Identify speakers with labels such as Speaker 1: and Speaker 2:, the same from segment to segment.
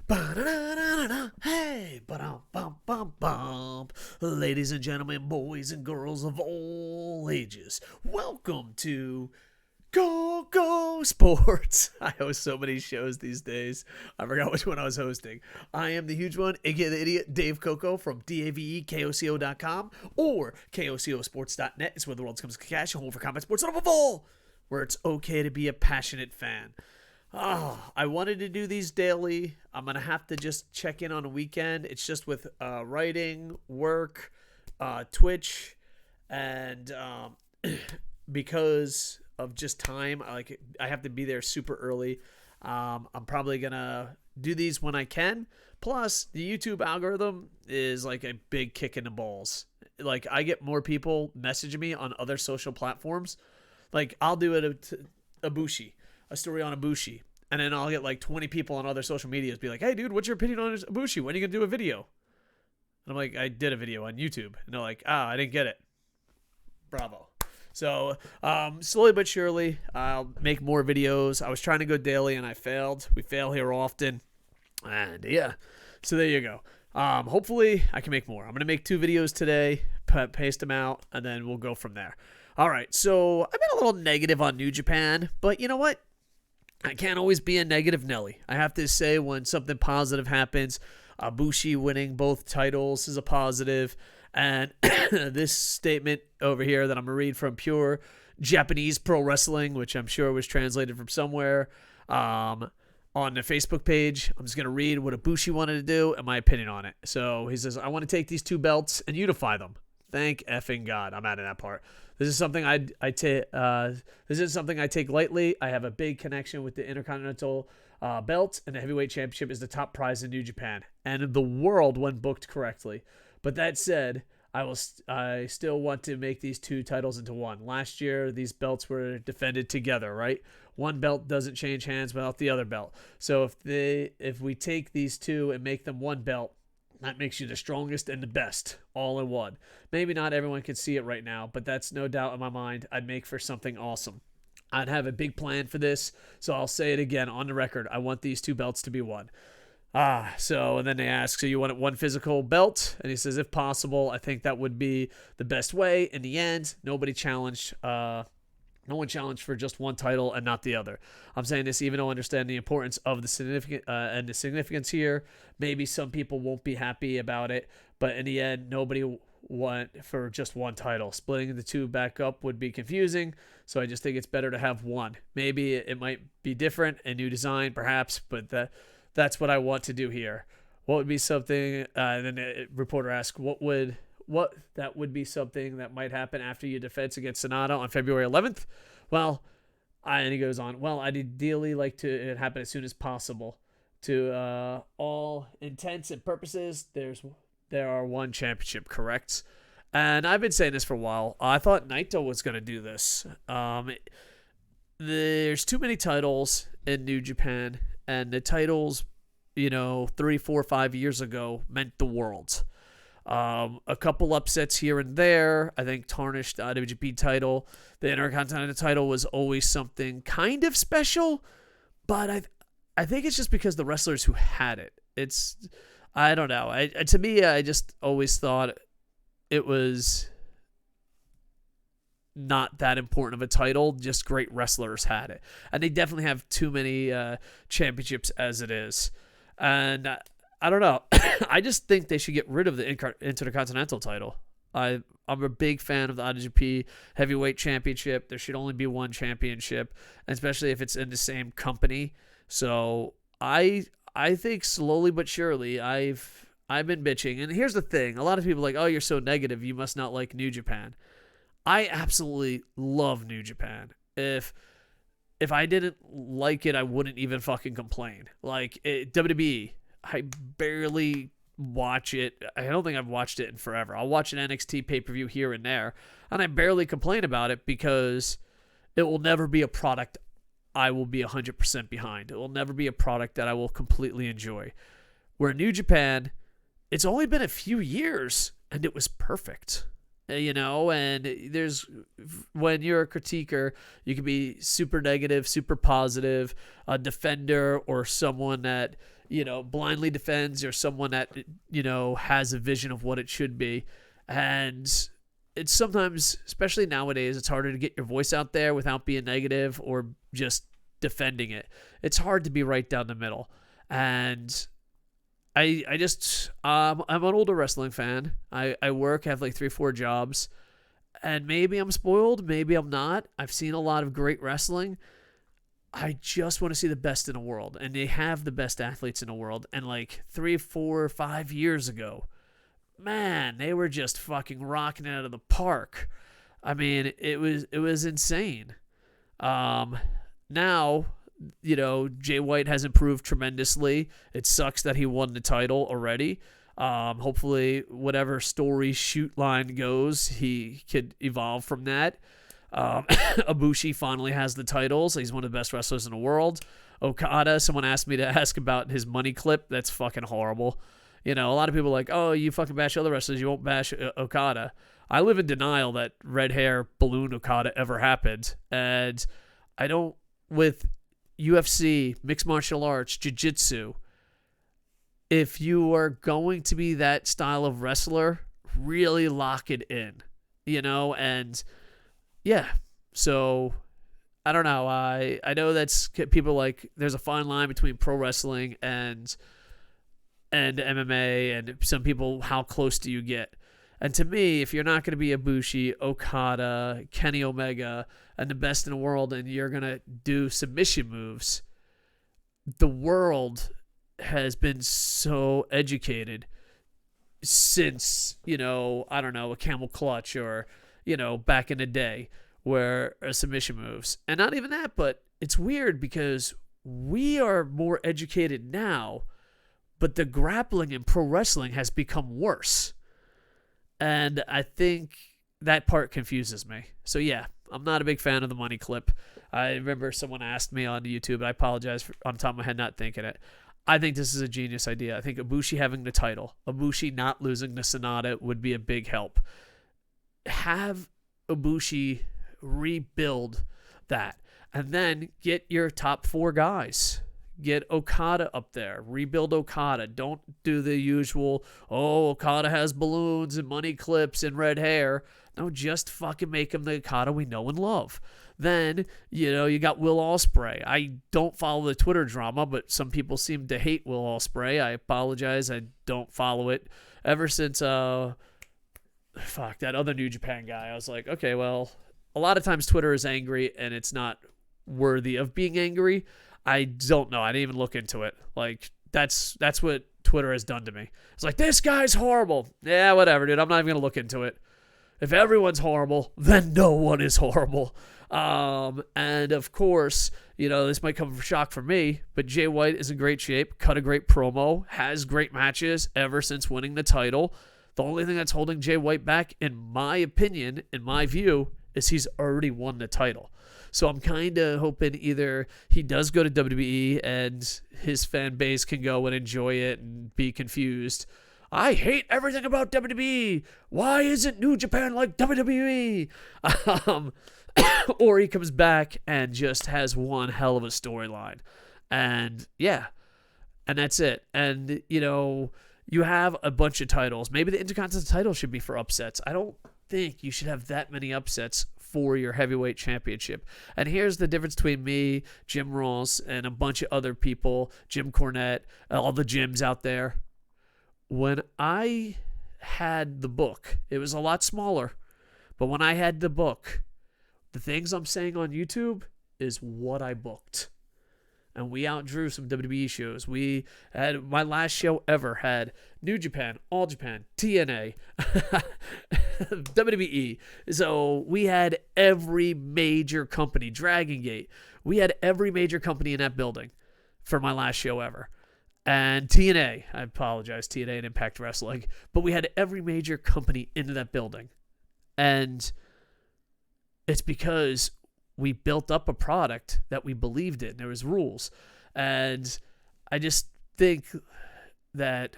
Speaker 1: Ba-da-da-da-da-da. Hey, ba-dum-bum-bum-bum. Ladies and gentlemen, boys and girls of all ages, welcome to KocoSports. I host so many shows these days. I forgot which one I was hosting. I am the huge one, aka the idiot, Dave Koco from DAVEKOCO.com or KocoSports.net. It's where the world comes to cash, home for combat sports, and above all, where it's okay to be a passionate fan. I wanted to do these daily. I'm going to have to just check in on a weekend. It's just with writing, work, Twitch, and because of just time, I have to be there super early. I'm probably going to do these when I can. Plus, the YouTube algorithm is like a big kick in the balls. Like, I get more people messaging me on other social platforms. Like, I'll do it Ibushi. A story on Ibushi, and then I'll get like 20 people on other social medias be like, hey dude, what's your opinion on Ibushi? When are you gonna do a video? And I'm like, I did a video on YouTube. And they're like, I didn't get it. Bravo. So slowly but surely I'll make more videos. I was trying to go daily and I failed. We fail here often, and yeah, so there you go. Hopefully I can make more. I'm gonna make 2 videos today, paste them out, and then we'll go from there. All right, so I've been a little negative on New Japan, but you know what? I can't always be a negative Nelly. I have to say when something positive happens, Ibushi winning both titles is a positive, and this statement over here that I'm going to read from Pure Japanese Pro Wrestling, which I'm sure was translated from somewhere, on the Facebook page. I'm just going to read what Ibushi wanted to do and my opinion on it. So he says, I want to take these 2 belts and unify them. Thank effing God. I'm out of that part. This is something I take lightly. I have a big connection with the Intercontinental belt, and the heavyweight championship is the top prize in New Japan and in the world when booked correctly. But that said, I still want to make these 2 titles into one. Last year, these belts were defended together, right? One belt doesn't change hands without the other belt. So if we take these 2 and make them one belt, that makes you the strongest and the best, all in one. Maybe not everyone can see it right now, but that's no doubt in my mind I'd make for something awesome. I'd have a big plan for this, so I'll say it again on the record. I want these 2 belts to be one. And then they ask, so you want one physical belt? And he says, if possible, I think that would be the best way. In the end, no one challenged for just one title and not the other. I'm saying this even though I understand the importance of the significance here. Maybe some people won't be happy about it, but in the end, nobody want for just one title. Splitting the 2 back up would be confusing, so I just think it's better to have one. Maybe it might be different, a new design perhaps, but that's what I want to do here. What would be something, and then the reporter asked, what that would be something that might happen after your defense against Sonata on February 11th? Well, and he goes on, well, I'd ideally like to it happen as soon as possible. To all intents and purposes, there are one championship, correct? And I've been saying this for a while. I thought Naito was going to do this. There's too many titles in New Japan, and the titles, 3, 4, 5 years ago meant the world. A couple upsets here and there. I think tarnished the IWGP title. The Intercontinental title was always something kind of special, but I think it's just because the wrestlers who had it. I don't know. To me, I just always thought it was not that important of a title. Just great wrestlers had it, and they definitely have too many championships as it is. And I don't know. I just think they should get rid of the Intercontinental title. I'm a big fan of the IWGP Heavyweight Championship. There should only be one championship, especially if it's in the same company. So I think slowly but surely I've been bitching. And here's the thing. A lot of people are like, oh, you're so negative. You must not like New Japan. I absolutely love New Japan. If I didn't like it, I wouldn't even fucking complain. Like WWE, I barely watch it. I don't think I've watched it in forever. I'll watch an NXT pay-per-view here and there, and I barely complain about it because it will never be a product I will be 100% behind. It will never be a product that I will completely enjoy. Where New Japan, it's only been a few years, and it was perfect. And there's when you're a critiquer, you can be super negative, super positive, a defender, or someone that blindly defends, or someone that has a vision of what it should be. And it's sometimes, especially nowadays, it's harder to get your voice out there without being negative or just defending it. It's hard to be right down the middle. And I'm an older wrestling fan. I work, have like 3-4 jobs, and maybe I'm spoiled, maybe I'm not. I've seen a lot of great wrestling. I just want to see the best in the world, and they have the best athletes in the world. And like 3, 4, 5 years ago, man, they were just fucking rocking it out of the park. I mean, it was insane. Now, Jay White has improved tremendously. It sucks that he won the title already. Hopefully, whatever story shoot line goes, he could evolve from that. Ibushi finally has the titles. He's one of the best wrestlers in the world. Okada, someone asked me to ask about his money clip. That's fucking horrible. A lot of people are like, oh, you fucking bash other wrestlers, you won't bash Okada. I live in denial that red hair balloon Okada ever happened. And I don't, with UFC, mixed martial arts, jiu-jitsu, if you are going to be that style of wrestler, really lock it in, and yeah. So I don't know. I know that's people like there's a fine line between pro wrestling and MMA, and some people, how close do you get? And to me, if you're not going to be Ibushi, Okada, Kenny Omega, and the best in the world, and you're going to do submission moves, the world has been so educated since, I don't know, a camel clutch or, back in the day where submission moves. And not even that, but it's weird because we are more educated now, but the grappling in pro wrestling has become worse. And I think that part confuses me. So yeah, I'm not a big fan of the money clip. I remember someone asked me on YouTube, and I apologize for, on top of my head, not thinking it. I think this is a genius idea. I think Ibushi having the title, Ibushi not losing to Sonata would be a big help. Have Ibushi rebuild that, and then get your top 4 guys. Get Okada up there. Rebuild Okada. Don't do the usual, Okada has balloons and money clips and red hair. No, just fucking make him the Okada we know and love. Then, you got Will Ospreay. I don't follow the Twitter drama, but some people seem to hate Will Ospreay. I apologize. I don't follow it. Ever since, that other New Japan guy, I was like, okay, well, a lot of times Twitter is angry and it's not worthy of being angry. I don't know. I didn't even look into it. Like, that's what Twitter has done to me. It's like, this guy's horrible. Yeah, whatever, dude. I'm not even going to look into it. If everyone's horrible, then no one is horrible. And of course, this might come as a shock for me, but Jay White is in great shape, cut a great promo, has great matches ever since winning the title. The only thing that's holding Jay White back, in my opinion, in my view, is he's already won the title. So I'm kind of hoping either he does go to WWE and his fan base can go and enjoy it and be confused. I hate everything about WWE. Why isn't New Japan like WWE? Or he comes back and just has one hell of a storyline. And yeah, and that's it. And, you have a bunch of titles. Maybe the Intercontinental title should be for upsets. I don't think you should have that many upsets for your heavyweight championship. And here's the difference between me, Jim Ross, and a bunch of other people, Jim Cornette, all the gyms out there. When I had the book, it was a lot smaller, but when I had the book, the things I'm saying on YouTube is what I booked. And we outdrew some WWE shows. We had, my last show ever had New Japan, All Japan, TNA, WWE. So we had every major company, Dragon Gate. We had every major company in that building for my last show ever. And TNA, I apologize, TNA and Impact Wrestling. But we had every major company into that building. And it's because we built up a product that we believed in. There was rules. And I just think that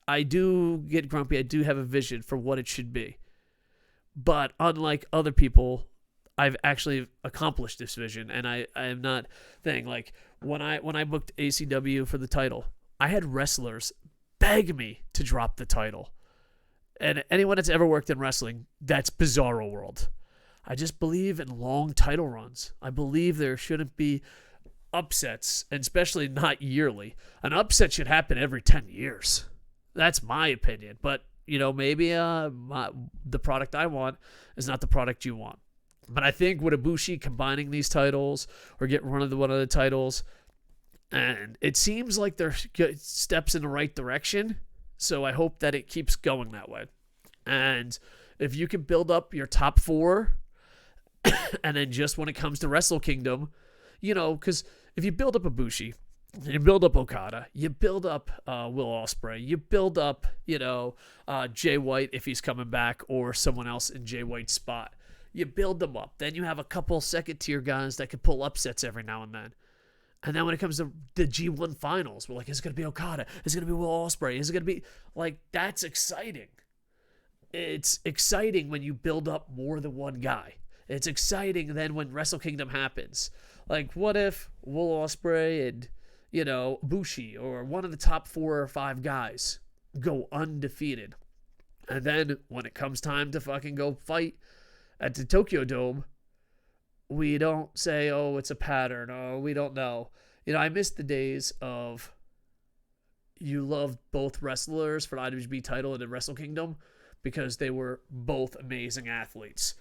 Speaker 1: I do get grumpy. I do have a vision for what it should be. But unlike other people, I've actually accomplished this vision, and I am not saying like when I booked ACW for the title, I had wrestlers beg me to drop the title. And anyone that's ever worked in wrestling, that's bizarro world. I just believe in long title runs. I believe there shouldn't be upsets, and especially not yearly. An upset should happen every 10 years. That's my opinion. But, maybe the product I want is not the product you want. But I think with Ibushi combining these titles or getting one of the titles, and it seems like they're steps in the right direction. So I hope that it keeps going that way. And if you can build up your top 4, and then just when it comes to Wrestle Kingdom, because if you build up Ibushi, you build up Okada, you build up Will Ospreay, you build up, Jay White if he's coming back or someone else in Jay White's spot. You build them up. Then you have a couple second-tier guys that can pull upsets every now and then. And then when it comes to the G1 finals, we're like, is it going to be Okada? Is it going to be Will Ospreay? Is it going to be... Like, that's exciting. It's exciting when you build up more than one guy. It's exciting then when Wrestle Kingdom happens. Like, what if Will Ospreay and, Bushi or one of the top 4 or 5 guys go undefeated? And then when it comes time to fucking go fight at the Tokyo Dome, we don't say, oh, it's a pattern, or we don't know. I miss the days of you loved both wrestlers for the IWGP title and the Wrestle Kingdom because they were both amazing athletes.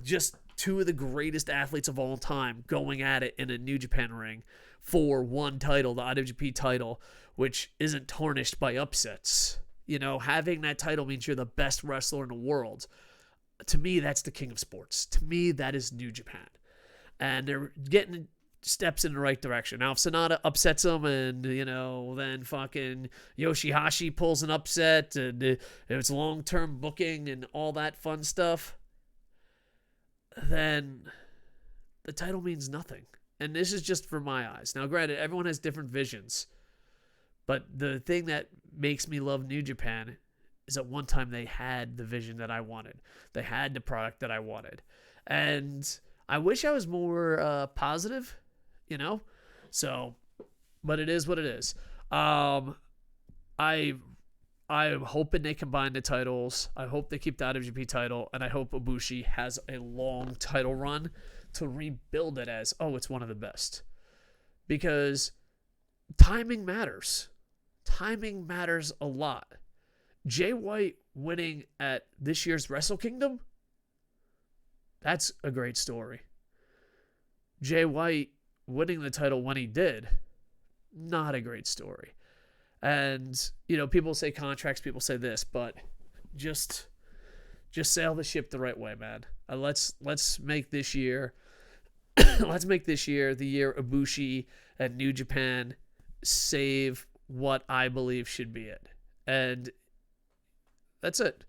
Speaker 1: Just 2 of the greatest athletes of all time going at it in a New Japan ring for one title, the IWGP title, which isn't tarnished by upsets. Having that title means you're the best wrestler in the world. To me, that's the king of sports. To me, that is New Japan. And they're getting steps in the right direction. Now, if Sonata upsets them and, then fucking Yoshihashi pulls an upset and it's long-term booking and all that fun stuff, then the title means nothing. And this is just for my eyes. Now, granted, everyone has different visions. But the thing that makes me love New Japan is at one time they had the vision that I wanted. They had the product that I wanted. And I wish I was more positive, So, but it is what it is. I'm hoping they combine the titles. I hope they keep the IWGP title. And I hope Ibushi has a long title run to rebuild it as, it's one of the best. Because timing matters. Timing matters a lot. Jay White winning at this year's Wrestle Kingdom, that's a great story. Jay White winning the title when he did, not a great story. And, people say contracts, people say this, but just sail the ship the right way, man. Let's make this year, the year Ibushi and New Japan save what I believe should be it. And that's it.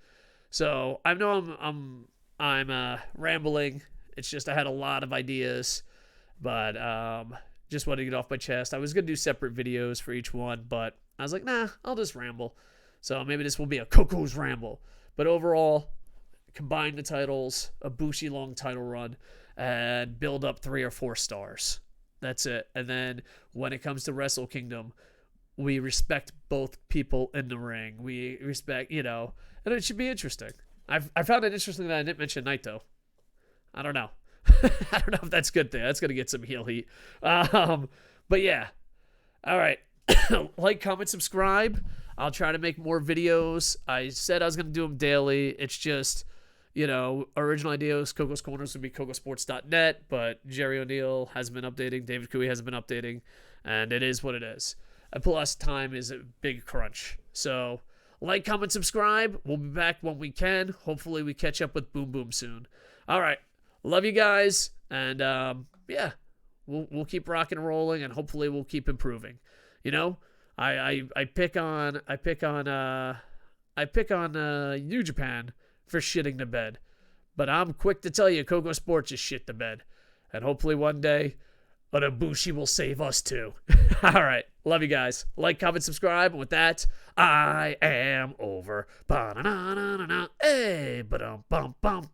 Speaker 1: So I know I'm rambling. It's just I had a lot of ideas, but just wanted to get off my chest. I was gonna do separate videos for each one, but I was like, nah, I'll just ramble. So maybe this will be a Koco's ramble. But overall, combine the titles, a Ibushi long title run, and build up 3 or 4 stars. That's it. And then when it comes to Wrestle Kingdom, we respect both people in the ring. We respect, and it should be interesting. I found it interesting that I didn't mention Naito. I don't know. I don't know if that's a good thing. That's going to get some heel heat. But yeah. All right. Like, comment, subscribe. I'll try to make more videos. I said I was going to do them daily. It's just, original ideas, Coco's Corners would be KocoSports.net, but Jerry O'Neill hasn't been updating. David Cooey hasn't been updating. And it is what it is. And plus, time is a big crunch. So, like, comment, subscribe. We'll be back when we can. Hopefully, we catch up with Boom Boom soon. All right. Love you guys. And, yeah, we'll keep rocking and rolling, and hopefully we'll keep improving. I pick on New Japan for shitting the bed. But I'm quick to tell you, KocoSports is shit the bed. And hopefully one day, an Ibushi will save us too. All right. Love you guys. Like, comment, subscribe. And with that, I am over. Ba-na-na-na-na-na. Hey, ba-dum-bum-bum.